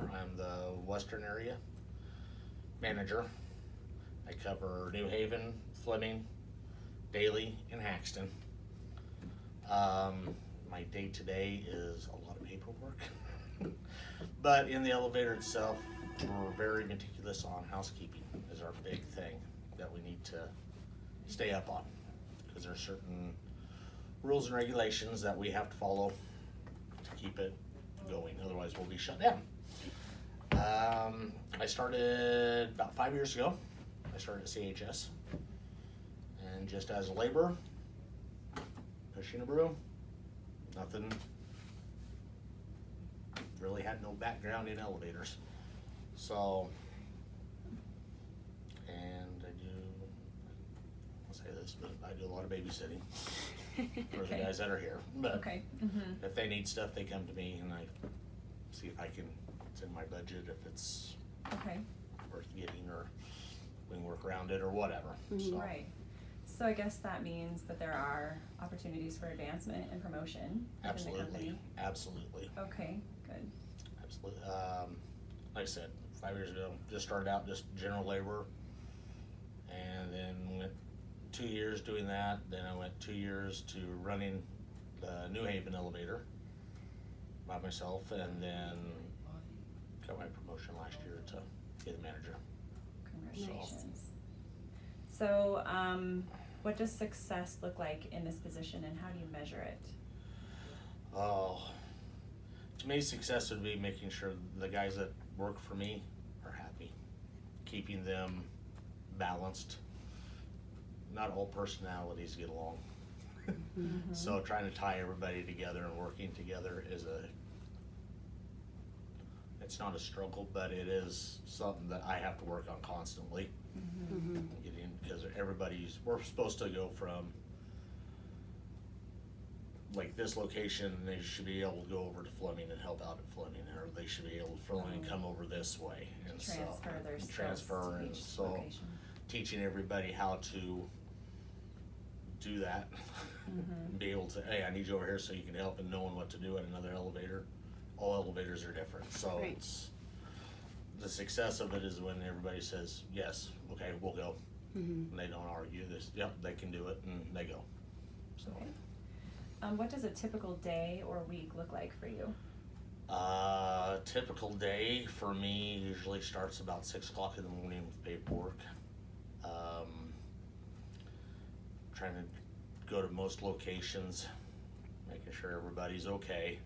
I'm the Western area manager. I cover New Haven, Fleming, Daly, and Haxton. My day-to-day is a lot of paperwork. But in the elevator itself, we're very meticulous on housekeeping is our big thing that we need to stay up on. Because there are certain rules and regulations that we have to follow to keep it going, otherwise we'll be shut down. I started about 5 years ago. I started at CHS, and just as a laborer, pushing a broom, nothing, really had no background in elevators. So, and I'll say this, but I do a lot of babysitting for the guys that are here. But Okay. if they need stuff, they come to me and I see if I can, it's in my budget, if it's Okay. worth getting, or we can work around it or whatever. So, Right. So I guess that means that there are opportunities for advancement and promotion within the absolutely, company. absolutely, Okay, good. absolutely. Like I said, 5 years ago, just started out just general labor, and then went 2 years doing that. Then I went 2 years to running the New Haven elevator by myself, and then got my promotion last year to be the manager. Congratulations. So, what does success look like in this position, and how do you measure it? Oh, to me, success would be making sure the guys that work for me are happy, keeping them balanced. Not all personalities get along. So trying to tie everybody together and working together is it's not a struggle, but it is something that I have to work on constantly. Getting, because we're supposed to go from like this location, they should be able to go over to Fleming and help out at Fleming, or they should be able to Fleming come over this way, and Transfer so their skills transfer, to and each so location. teaching everybody how to do that. Be able to, hey, I need you over here so you can help, and knowing what to do at another elevator. All elevators are different, so Right. it's the success of it is when everybody says yes, okay, we'll go. And they don't argue this. Yep, they can do it, and they go. So. Okay. What does a typical day or week look like for you? Typical day for me usually starts about 6 o'clock in the morning with paperwork. Trying to go to most locations, making sure everybody's okay,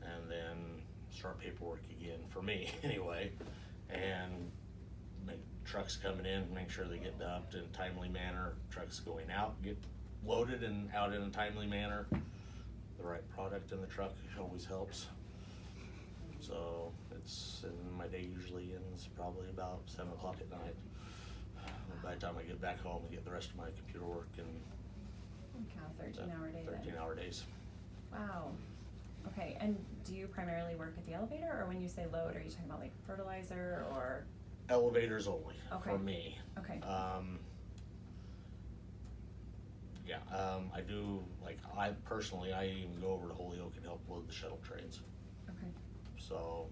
and then start paperwork again for me anyway, and make trucks coming in, make sure they get dumped in a timely manner, trucks going out, get loaded and out in a timely manner. The right product in the truck always helps. So and my day usually ends probably about 7 o'clock at night. And by the time I get back home and get the rest of my computer work and Kind of 13-hour day then. 13-hour days. Wow. Okay, and do you primarily work at the elevator, or when you say load, are you talking about like fertilizer or? Elevators only for Okay. me. Okay. I do, like, I even go over to Holyoke and help load the shuttle trains. Okay. So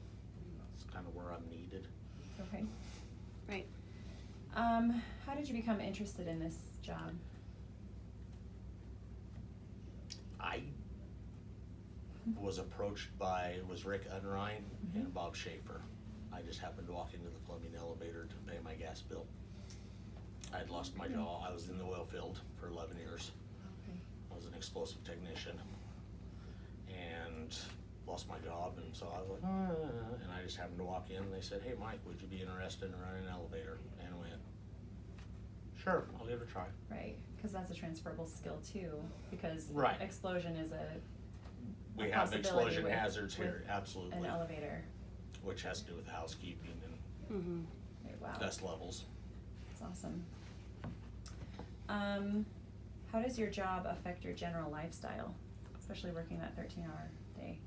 that's kind of where I'm needed. Okay. Right. How did you become interested in this job? I was approached by, it was Rick Unrein and Bob Schaefer. I just happened to walk into the Fleming elevator to pay my gas bill. I had lost my job. I was in the oil field for 11 years. Okay. I was an explosive technician and lost my job, and so I was like, and I just happened to walk in and they said, hey Mike, would you be interested in running an elevator? And I went, sure, I'll give it a try. Right, because that's a transferable skill too, because Right. explosion is We a have possibility explosion with- hazards here, with absolutely, an elevator. which has to do with housekeeping and Right, wow, dust levels. that's awesome. How does your job affect your general lifestyle, especially working that 13-hour day?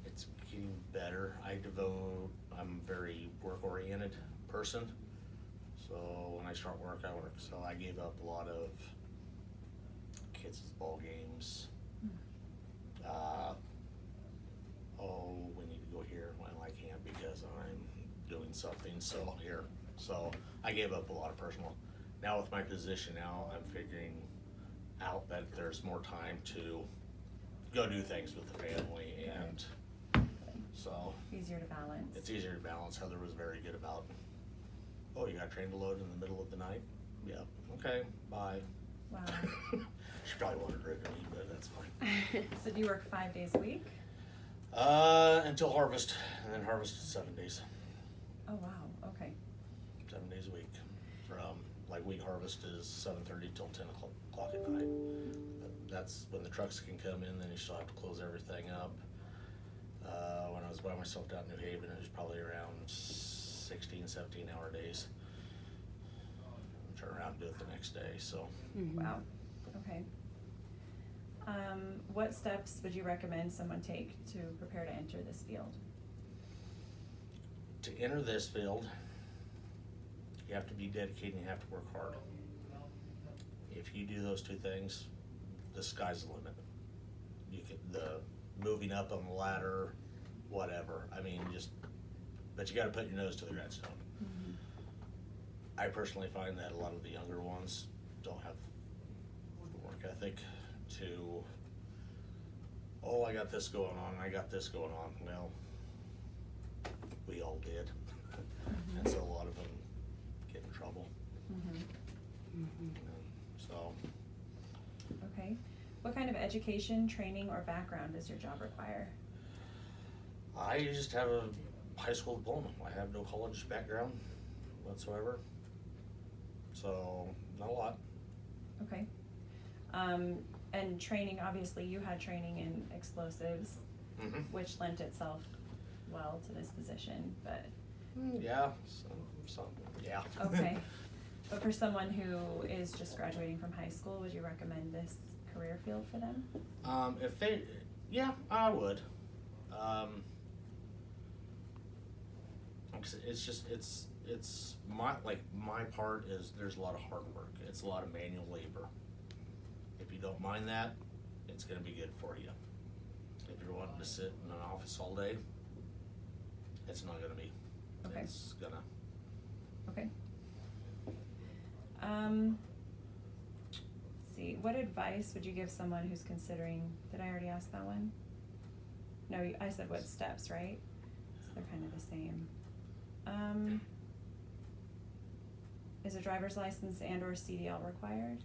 It's getting better. I'm a very work-oriented person. So when I start work, I work. So I gave up a lot of kids' ball games, means, so here. So I gave up a lot of personal. Now with my position now, I'm figuring out that there's more time to go do things with the family, and so Easier to balance. it's easier to balance. Heather was very good about, oh, you got train to load in the middle of the night? Yeah, okay, bye. Wow. She probably wanted rid of me, but that's fine. So do you work 5 days a week? Until harvest, and then harvest is 7 days. Oh, wow, okay. 7 days a week. From, like, wheat harvest is 7:30 till 10 o'clock at night. That's when the trucks can come in, then you still have to close everything up. When I was by myself down in New Haven, it was probably around 16, 17-hour days. Turn around and do it the next day, so. Wow, okay. What steps would you recommend someone take to prepare to enter this field? To enter this field, you have to be dedicated and you have to work hard. If you do those two things, the sky's the limit. You can, the moving up on the ladder, whatever, I mean, but you gotta put your nose to the grindstone. I personally find that a lot of the younger ones don't have the work ethic to, oh, I got this going on, I got this going on. Well, we all did. And so a lot of them get in trouble. So. Okay. What kind of education, training, or background does your job require? I just have a high school diploma. I have no college background whatsoever. So, not a lot. Okay. And training, obviously you had training in explosives, which lent itself well to this position, but. Yeah, yeah. Okay. But for someone who is just graduating from high school, would you recommend this career field for them? If they, yeah, I would. It's just, it's my part is there's a lot of hard work. It's a lot of manual labor. If you don't mind that, it's gonna be good for you. If you're wanting to sit in an office all day, it's not gonna be. Okay. It's gonna. Okay. Let's see, what advice would you give someone who's considering, did I already ask that one? No, I said what steps, right? So they're kind of the same. Is a driver's license and or CDL required?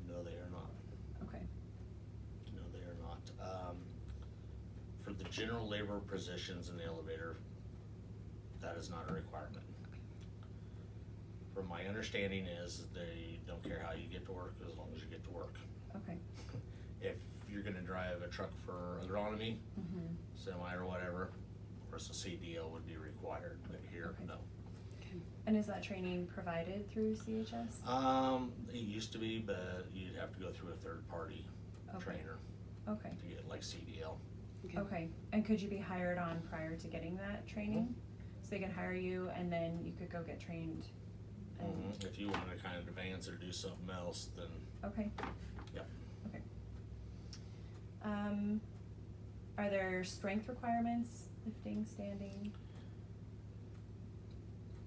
No, they are not. Okay. No, they are not. For the general labor positions in the elevator, that is not a requirement. From my understanding is they don't care how you get to work as long as you get to work. Okay. If you're gonna drive a truck for agronomy, semi or whatever, of course a CDL would be required, but here, Okay. no. And is that training provided through CHS? It used to be, but you'd have to go through a third party Okay. trainer Okay. to get like CDL. Okay, and could you be hired on prior to getting that training? So they could hire you and then you could go get trained? And, If you wanna kind of advance or do something else, then, okay, yeah. okay. Are there strength requirements, lifting, standing?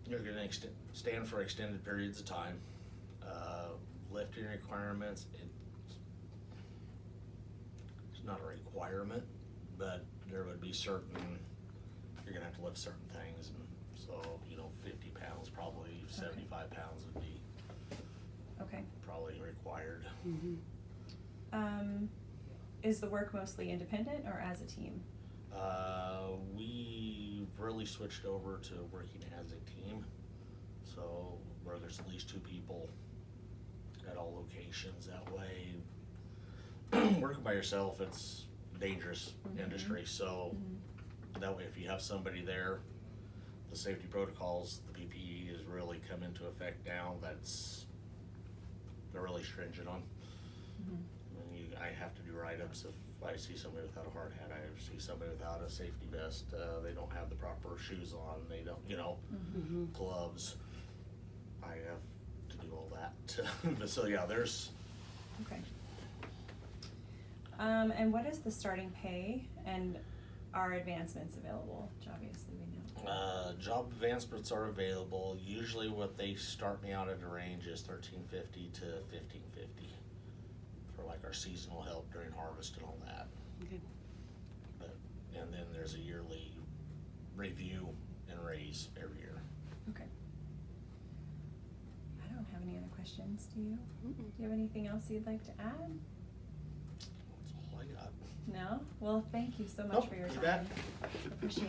You're gonna stand for extended periods of time. Lifting requirements, it's not a requirement, but there would be certain, you're gonna have to lift certain things, and so, 50 pounds, probably 75 pounds would be Okay. probably required. Is the work mostly independent or as a team? We really switched over to working as a team, so where there's at least 2 people at all locations. That way, working by yourself, it's dangerous industry, so that way if you have somebody there, the safety protocols, the PPE is really come into effect now. They're really stringent on. And I have to do write-ups if I see somebody without a hard hat, I see somebody without a safety vest, they don't have the proper shoes on, they don't, gloves. I have to do all that. But so yeah, there's. Okay. And what is the starting pay? And are advancements available, which obviously we know. Job advancements are available. Usually what they start me out at a range is $13.50 to $15.50 for like our seasonal help during harvest and all that. Okay. But, and then there's a yearly review and raise every year. Okay. I don't have any other questions, do you? Mm-mm. Do you have anything else you'd like to add? That's all I got. No? Well, thank you so much Nope, for your you time. bet. Appreciate